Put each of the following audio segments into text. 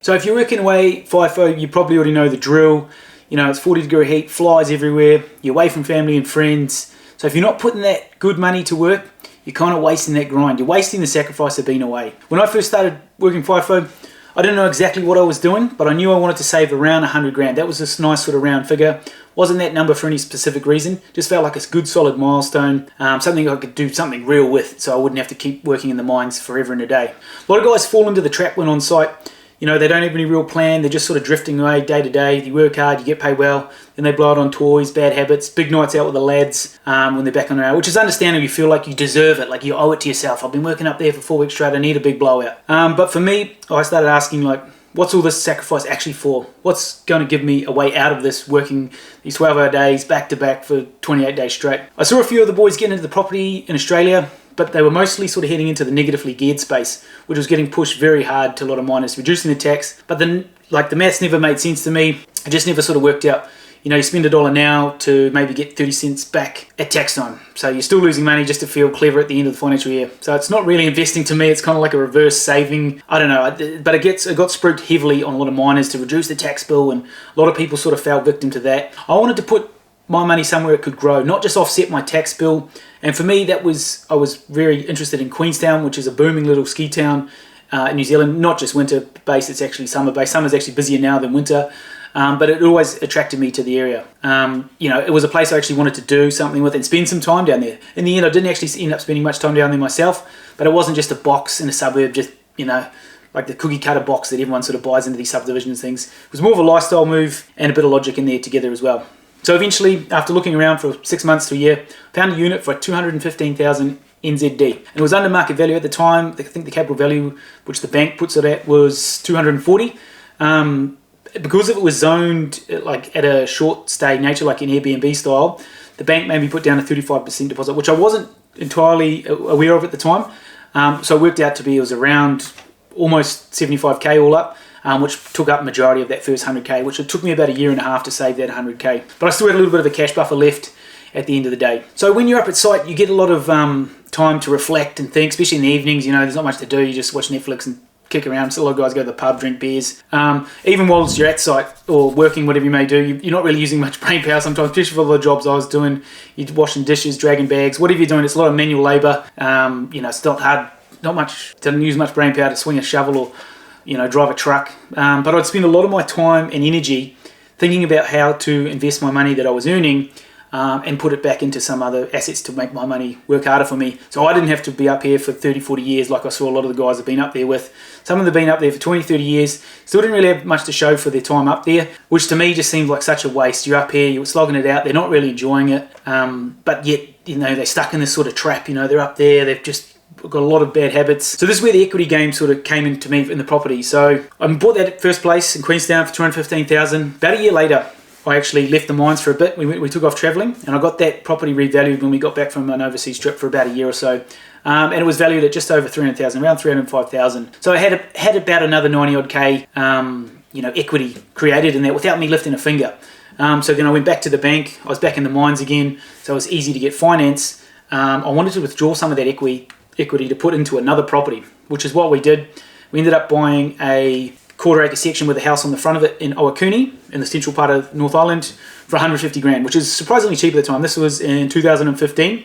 So if you're working away FIFO, you probably already know the drill. You know, it's 40-degree heat, flies everywhere, you're away from family and friends. So if you're not putting that good money to work, you're kind of wasting that grind. You're wasting the sacrifice of being away. When I first started working FIFO, I didn't know exactly what I was doing, but I knew I wanted to save around 100 grand. That was this nice sort of round figure. Wasn't that number for any specific reason. Just felt like a good solid milestone, something I could do something real with, so I wouldn't have to keep working in the mines forever and a day. A lot of guys fall into the trap when on site. You know, they don't have any real plan. They're just sort of drifting away day to day. You work hard, you get paid well, then they blow it on toys, bad habits, big nights out with the lads when they're back on their own, which is understandable. You feel like you deserve it, like you owe it to yourself. I've been working up there for 4 weeks straight. I need a big blowout. But for me, I started asking, like, what's all this sacrifice actually for? What's going to give me a way out of this, working these 12-hour days back to back for 28 days straight? I saw a few of the boys getting into the property in Australia, but they were mostly sort of heading into the negatively geared space, which was getting pushed very hard to a lot of miners, reducing the tax. But then, like, the maths never made sense to me. It just never sort of worked out. You know, you spend $1 now to maybe get 30 cents back at tax time. So you're still losing money just to feel clever at the end of the financial year. So it's not really investing to me. It's kind of like a reverse saving. I don't know, but it got spooked heavily on a lot of miners to reduce the tax bill, and a lot of people sort of fell victim to that. I wanted to put my money somewhere it could grow, not just offset my tax bill. And for me, I was very interested in Queenstown, which is a booming little ski town in New Zealand. Not just winter based, it's actually summer based. Summer's actually busier now than winter. But it always attracted me to the area. You know, it was a place I actually wanted to do something with and spend some time down there. In the end, I didn't actually end up spending much time down there myself, but it wasn't just a box in a suburb, just, you know, like the cookie cutter box that everyone sort of buys into these subdivisions things. It was more of a lifestyle move and a bit of logic in there together as well. So eventually, after looking around for 6 months to a year, found a unit for 215,000 NZD. And it was under market value at the time. I think the capital value, which the bank puts it at, was 240. Because it was zoned like at a short stay nature, like in Airbnb style, the bank made me put down a 35% deposit, which I wasn't entirely aware of at the time. So it worked out to be, it was around almost 75k all up, which took up majority of that first 100k, which it took me about a year and a half to save that 100k. But I still had a little bit of a cash buffer left at the end of the day. So when you're up at site, you get a lot of time to reflect and think, especially in the evenings. You know, there's not much to do. You just watch Netflix and kick around. So a lot of guys go to the pub, drink beers. Even whilst you're at site or working, whatever you may do, you're not really using much brain power sometimes, especially for the jobs I was doing. You're washing dishes, dragging bags, whatever you're doing. It's a lot of manual labour. You know, it's not hard, not much, doesn't use much brain power to swing a shovel or, you know, drive a truck. But I'd spend a lot of my time and energy thinking about how to invest my money that I was earning and put it back into some other assets to make my money work harder for me. So I didn't have to be up here for 30, 40 years like I saw a lot of the guys have been up there with. Some of them have been up there for 20, 30 years, still didn't really have much to show for their time up there, which to me just seemed like such a waste. You're up here, you're slogging it out, they're not really enjoying it, but yet, you know, they're stuck in this sort of trap. You know, they're up there, they've just got a lot of bad habits. So this is where the equity game sort of came into me in the property. So I bought that first place in Queenstown for 215,000. About a year later, I actually left the mines for a bit. We took off travelling, and I got that property revalued when we got back from an overseas trip for about a year or so. And it was valued at just over 300,000, around 305,000. So I had about another 90 odd K, you know, equity created in that without me lifting a finger. So then I went back to the bank. I was back in the mines again, so it was easy to get finance. I wanted to withdraw some of that equity to put into another property, which is what we did. We ended up buying a quarter-acre section with a house on the front of it in Owakuni, in the central part of North Island, for 150 grand, which is surprisingly cheap at the time. This was in 2015,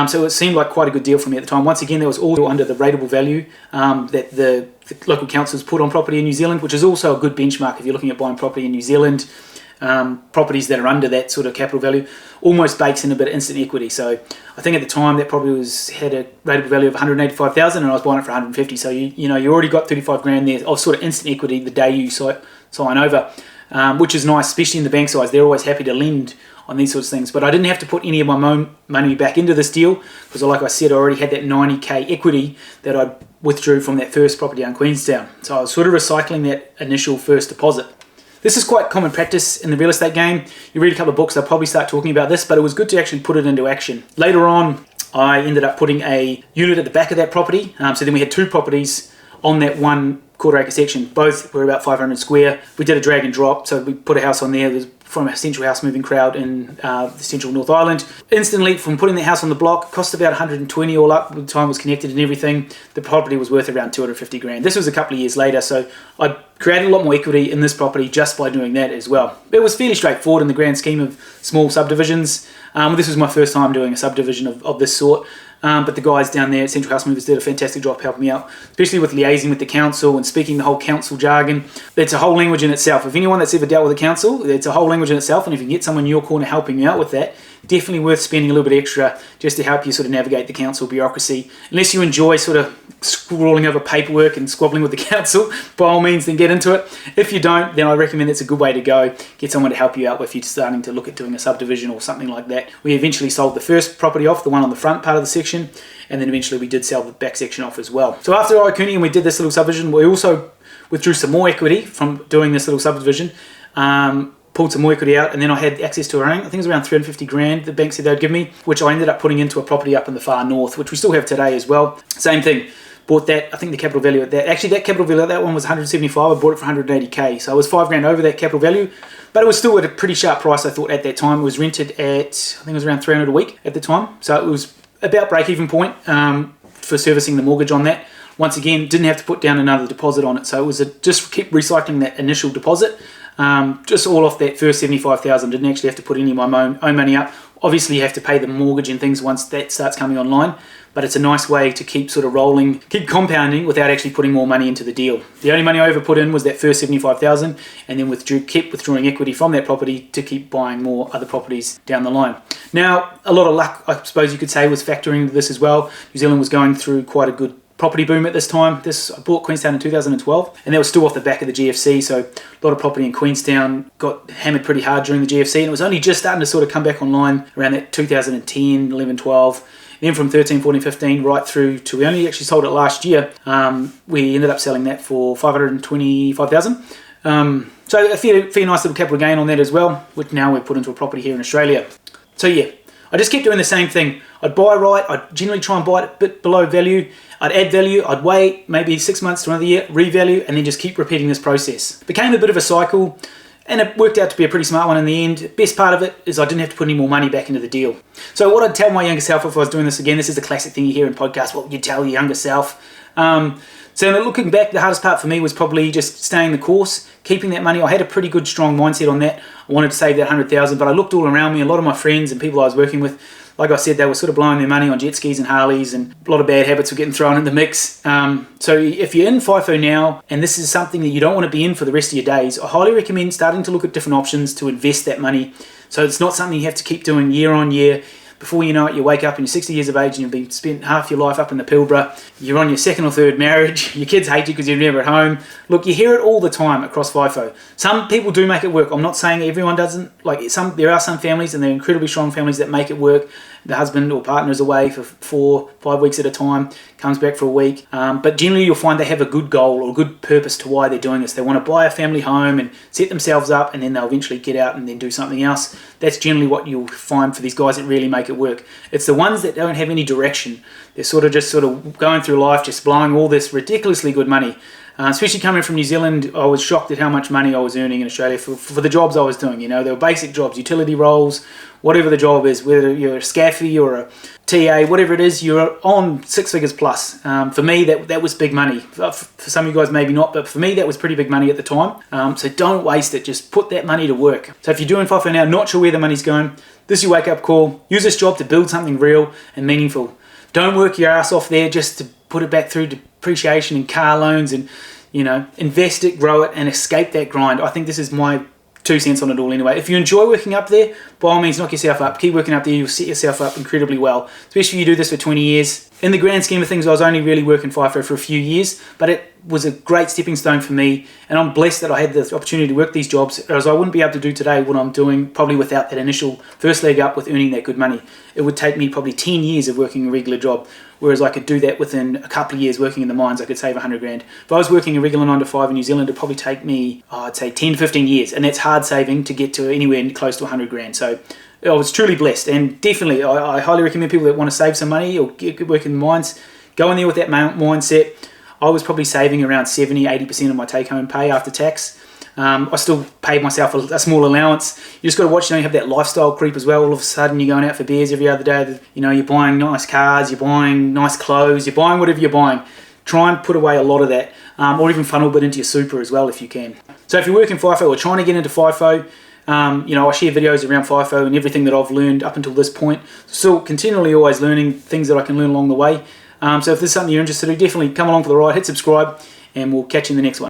so it seemed like quite a good deal for me at the time. Once again, that was all under the rateable value that the local councils put on property in New Zealand, which is also a good benchmark if you're looking at buying property in New Zealand. Properties that are under that sort of capital value almost bakes in a bit of instant equity. So I think at the time that probably had a rateable value of 185,000, and I was buying it for 150. So you know, you already got 35 grand there of sort of instant equity the day you sign over, which is nice, especially in the bank size. They're always happy to lend on these sorts of things. But I didn't have to put any of my money back into this deal because, like I said, I already had that 90k equity that I withdrew from that first property on Queenstown. So I was sort of recycling that initial first deposit. This is quite common practice in the real estate game. You read a couple of books, they'll probably start talking about this, but it was good to actually put it into action. Later on, I ended up putting a unit at the back of that property. So then we had two properties on that one quarter-acre section. Both were about 500 square. We did a drag and drop, so we put a house on there. There's from a central house moving crowd in the central North Island. Instantly, from putting the house on the block, cost about 120 all up, the time was connected and everything, the property was worth around 250 grand. This was a couple of years later, so I created a lot more equity in this property just by doing that as well. It was fairly straightforward in the grand scheme of small subdivisions. This was my first time doing a subdivision of this sort. But the guys down there at Central House Movers did a fantastic job helping me out, especially with liaising with the council and speaking the whole council jargon. It's a whole language in itself. If anyone that's ever dealt with the council, it's a whole language in itself, and if you can get someone in your corner helping you out with that, definitely worth spending a little bit extra just to help you sort of navigate the council bureaucracy. Unless you enjoy sort of scrawling over paperwork and squabbling with the council, by all means then get into it. If you don't, then I recommend it's a good way to go. Get someone to help you out if you're starting to look at doing a subdivision or something like that. We eventually sold the first property off, the one on the front part of the section, and then eventually we did sell the back section off as well. So after Icuni and we did this little subdivision, we also withdrew some more equity from doing this little subdivision. Pulled some more equity out, and then I had access to I think it was around 350 grand the bank said they'd give me, which I ended up putting into a property up in the far north, which we still have today as well. Same thing, bought that, I think the capital value at that, actually that capital value, that one was 175, I bought it for 180k, so I was 5 grand over that capital value, but it was still at a pretty sharp price I thought at that time. It was rented at, I think it was around 300 a week at the time, so it was about break-even point for servicing the mortgage on that. Once again, didn't have to put down another deposit on it, so it was just kept recycling that initial deposit. Just all off that first 75,000. Didn't actually have to put any of my own money up. Obviously you have to pay the mortgage and things once that starts coming online, but it's a nice way to keep sort of rolling, keep compounding without actually putting more money into the deal. The only money I ever put in was that first 75,000, and then kept withdrawing equity from that property to keep buying more other properties down the line. Now, a lot of luck, I suppose you could say, was factoring into this as well. New Zealand was going through quite a good property boom at this time. I bought Queenstown in 2012, and that was still off the back of the GFC, so a lot of property in Queenstown got hammered pretty hard during the GFC, and it was only just starting to sort of come back online around that 2010, 11, 12. Then from 13, 14, 15 right through to, we only actually sold it last year. We ended up selling that for 525,000. So a fair nice little capital gain on that as well, which now we've put into a property here in Australia. So yeah, I just kept doing the same thing. I'd buy right, I'd generally try and buy it a bit below value, I'd add value, I'd wait maybe 6 months to another year, revalue, and then just keep repeating this process. It became a bit of a cycle, and it worked out to be a pretty smart one in the end. Best part of it is I didn't have to put any more money back into the deal. So what I'd tell my younger self if I was doing this again, this is the classic thing you hear in podcasts, what you tell your younger self. So looking back, the hardest part for me was probably just staying the course, keeping that money. I had a pretty good, strong mindset on that. I wanted to save that 100,000, but I looked all around me. A lot of my friends and people I was working with, like I said, they were sort of blowing their money on jet skis and Harleys, and a lot of bad habits were getting thrown in the mix. So if you're in FIFO now, and this is something that you don't want to be in for the rest of your days, I highly recommend starting to look at different options to invest that money. So it's not something you have to keep doing year on year. Before you know it, you wake up and you're 60 years of age and you've been spent half your life up in the Pilbara. You're on your second or third marriage. Your kids hate you because you're never at home. Look, you hear it all the time across FIFO. Some people do make it work. I'm not saying everyone doesn't. There are some families, and they're incredibly strong families, that make it work. The husband or partner is away for 4-5 weeks at a time, comes back for a week. But generally you'll find they have a good goal or a good purpose to why they're doing this. They want to buy a family home and set themselves up, and then they'll eventually get out and then do something else. That's generally what you'll find for these guys that really make it work. It's the ones that don't have any direction. They're sort of going through life, just blowing all this ridiculously good money. Especially coming from New Zealand, I was shocked at how much money I was earning in Australia for the jobs I was doing. You know, they were basic jobs, utility roles, whatever the job is, whether you're a scaffy or a TA, whatever it is, you're on 6 figures plus. For me, that was big money. For some of you guys, maybe not, but for me, that was pretty big money at the time. So don't waste it. Just put that money to work. So if you're doing FIFO now, not sure where the money's going, this is your wake-up call. Use this job to build something real and meaningful. Don't work your ass off there just to put it back through depreciation and car loans, and invest it, grow it, and escape that grind. I think this is my 2 cents on it all anyway. If you enjoy working up there, by all means knock yourself up. Keep working up there, you'll set yourself up incredibly well. Especially if you do this for 20 years. In the grand scheme of things, I was only really working FIFO for a few years, but it was a great stepping stone for me, and I'm blessed that I had the opportunity to work these jobs, as I wouldn't be able to do today what I'm doing probably without that initial first leg up with earning that good money. It would take me probably 10 years of working a regular job, whereas I could do that within a couple of years working in the mines. I could save 100 grand. If I was working a regular 9 to 5 in New Zealand, it'd probably take me, I'd say 10 to 15 years, and that's hard saving to get to anywhere close to 100 grand. So I was truly blessed, and definitely I highly recommend people that want to save some money or get work in the mines, go in there with that mindset. I was probably saving around 70-80% of my take-home pay after tax. I still paid myself a small allowance. You just got to watch, you have that lifestyle creep as well. All of a sudden you're going out for beers every other day. You're buying nice cars, you're buying nice clothes, you're buying whatever you're buying. Try and put away a lot of that, or even funnel a bit into your super as well if you can. So if you're working FIFO or trying to get into FIFO, I share videos around FIFO and everything that I've learned up until this point. Still continually always learning things that I can learn along the way. So if this is something you're interested in, definitely come along for the ride, hit subscribe, and we'll catch you in the next one.